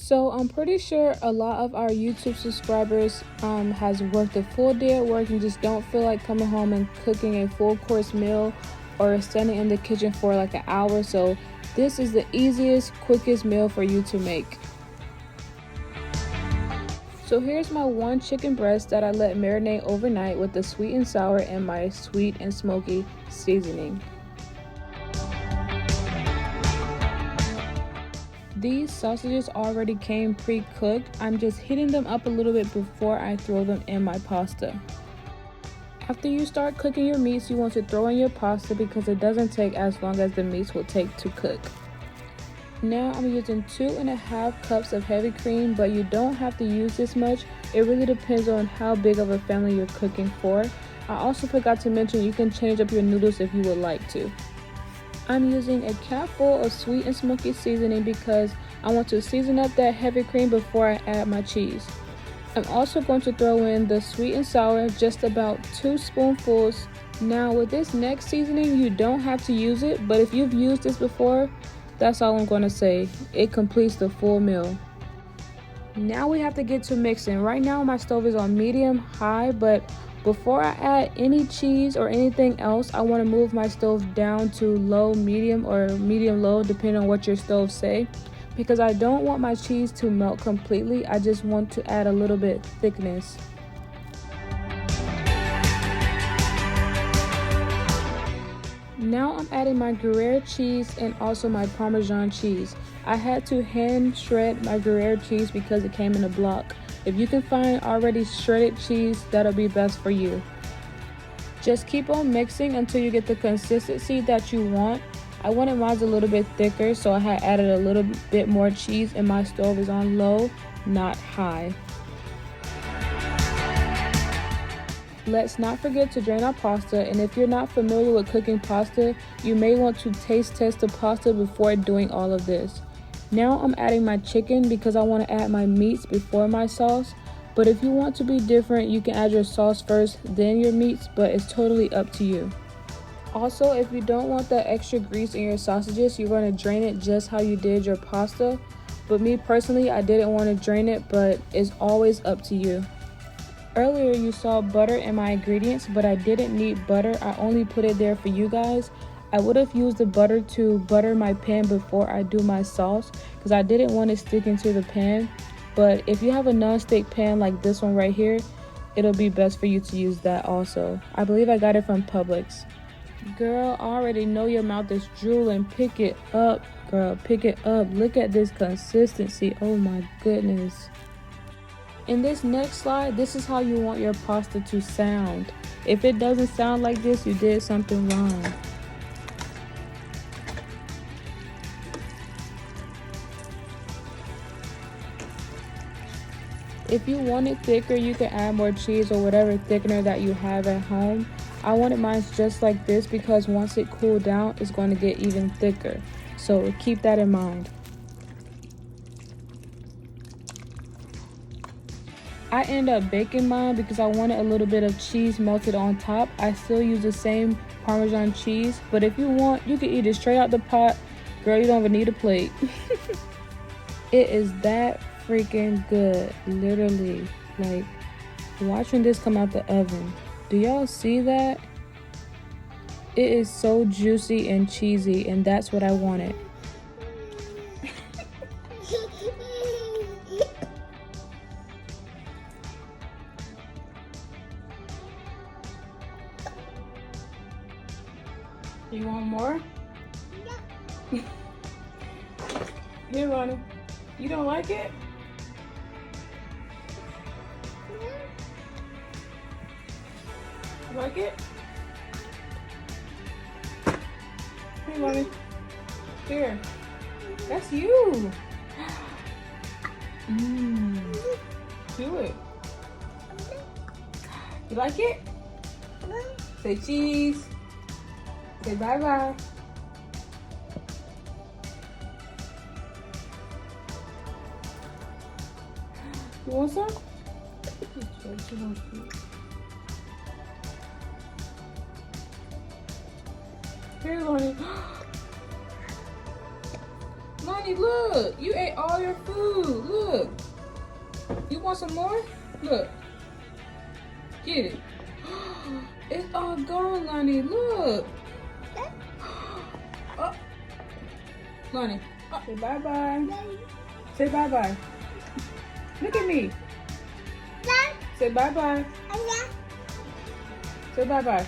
So I'm pretty sure a lot of our YouTube subscribers has worked a full day at work and just don't feel like coming home and cooking a full course meal or standing in the kitchen for like an hour. So this is the easiest, quickest meal for you to make. So here's my one chicken breast that I let marinate overnight with the sweet and sour and my sweet and smoky seasoning. These sausages already came pre-cooked. I'm just heating them up a little bit before I throw them in my pasta. After you start cooking your meats, you want to throw in your pasta because it doesn't take as long as the meats will take to cook. Now I'm using 2.5 cups of heavy cream, but you don't have to use this much. It really depends on how big of a family you're cooking for. I also forgot to mention you can change up your noodles if you would like to. I'm using a capful of sweet and smoky seasoning because I want to season up that heavy cream before I add my cheese. I'm also going to throw in the sweet and sour, just about 2 spoonfuls. Now with this next seasoning, you don't have to use it, but if you've used this before, that's all I'm going to say. It completes the full meal. Now we have to get to mixing. Right now my stove is on medium high, but before I add any cheese or anything else, I want to move my stove down to low medium or medium low, depending on what your stove say, because I don't want my cheese to melt completely. I just want to add a little bit thickness. Now I'm adding my Gruyere cheese and also my Parmesan cheese. I had to hand shred my Gruyere cheese because it came in a block. If you can find already shredded cheese, that'll be best for you. Just keep on mixing until you get the consistency that you want. I wanted mine a little bit thicker, so I had added a little bit more cheese, and my stove is on low, not high. Let's not forget to drain our pasta, and if you're not familiar with cooking pasta, you may want to taste test the pasta before doing all of this. Now I'm adding my chicken because I want to add my meats before my sauce, but if you want to be different, you can add your sauce first, then your meats, but it's totally up to you. Also, if you don't want that extra grease in your sausages, you're going to drain it just how you did your pasta. But me personally, I didn't want to drain it, but it's always up to you. Earlier you saw butter in my ingredients, but I didn't need butter. I only put it there for you guys. I would have used the butter to butter my pan before I do my sauce because I didn't want it sticking to the pan. But if you have a non-stick pan like this one right here, it'll be best for you to use that also. I believe I got it from Publix. Girl, I already know your mouth is drooling. Pick it up, girl, pick it up. Look at this consistency. Oh my goodness. In this next slide, this is how you want your pasta to sound. If it doesn't sound like this, you did something wrong. If you want it thicker, you can add more cheese or whatever thickener that you have at home. I wanted mine just like this because once it cooled down, it's going to get even thicker. So keep that in mind. I end up baking mine because I wanted a little bit of cheese melted on top. I still use the same Parmesan cheese, but if you want, you can eat it straight out the pot. Girl, you don't even need a plate. It is that freaking good, literally. Like, watching this come out the oven. Do y'all see that? It is so juicy and cheesy, and that's what I wanted. You want more? Yeah. Here, Ronnie. You don't like it? You like it? Hey, Ronnie. Here. That's you. Do it. You like it? Say cheese. Say bye-bye. You want some? Here, Leilani. No, Leilani, look. You ate all your food. Look. You want some more? Look. Get it. It's all gone, Leilani. Look. Oh. Leilani. Oh. Say bye-bye. Say bye-bye. Look at me. Say bye-bye. Say bye-bye.